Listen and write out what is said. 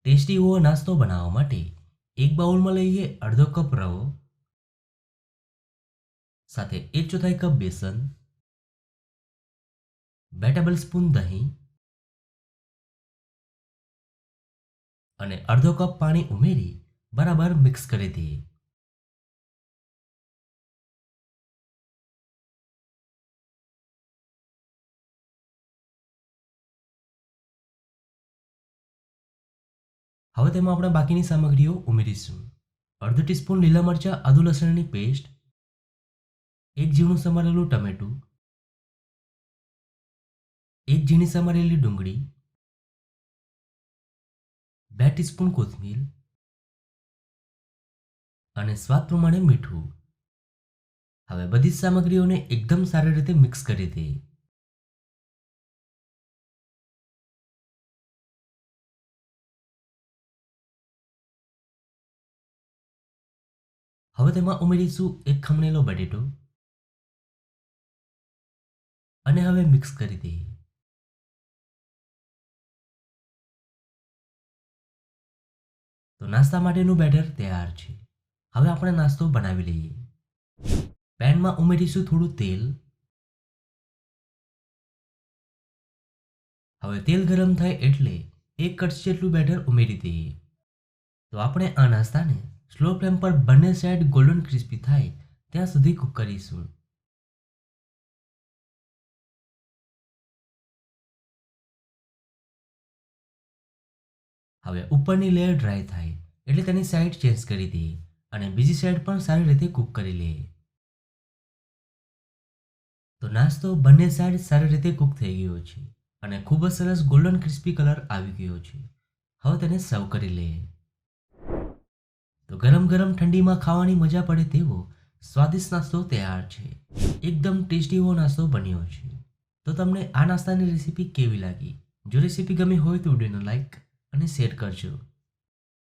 Tasty એવો નાસ્તો બનાવવા માટે એક બાઉલમાં લઈએ અડધો કપ રવો, સાથે 1/4 કપ બેસન, 2 ટેબલસ્પૂન દહીં અને અડધો કપ પાણી ઉમેરી બરાબર મિક્સ કરી દઈએ. હવે તેમાં આપણે બાકીની સામગ્રીઓ ઉમેરીશું. અડધો ટીસ્પૂન લીલા મરચાં આદુ લસણની પેસ્ટ, એક ઝીણું સમારેલું ટમેટું, એક ઝીણી સમારેલી ડુંગળી, 2 ટીસ્પૂન કોથમીર અને સ્વાદ પ્રમાણે મીઠું. હવે બધી જ સામગ્રીઓને એકદમ સારી રીતે મિક્સ કરી દઈએ. હવે તેમાં ઉમેરીશું એક ખમણેલો બટેટો અને હવે મિક્સ કરી દઈએ. તો નાસ્તા માટેનું બેટર તૈયાર છે. હવે આપણે નાસ્તો બનાવી લઈએ. પેનમાં ઉમેરીશું થોડું તેલ. હવે તેલ ગરમ થાય એટલે 1 કપ જેટલું બેટર ઉમેરી દઈએ. તો આપણે આ નાસ્તાને સ્લો ફ્લેમ પર બંને સાઈડ ગોલ્ડન ક્રિસ્પી થાય ત્યાં સુધી કૂક કરીશું. હવે ઉપરની લેયર ડ્રાય થાય એટલે તેની સાઈડ ચેન્જ કરી દઈએ અને બીજી સાઈડ પણ સારી રીતે કૂક કરી લઈએ. તો નાસ્તો બંને સાઈડ સારી રીતે કૂક થઈ ગયો છે અને ખૂબ જ સરસ ગોલ્ડન ક્રિસ્પી કલર આવી ગયો છે. હવે તેને સર્વ કરી લઈએ. તો ગરમ ગરમ ઠંડીમાં ખાવાની મજા પડે તેવો સ્વાદિષ્ટ નાસ્તો તૈયાર છે. એકદમ ટેસ્ટી એવો નાસ્તો બન્યો છે. તો તમને આ નાસ્તાની રેસીપી કેવી લાગી? જો રેસીપી ગમી હોય તો વિડીયોને લાઈક અને શેર કરજો.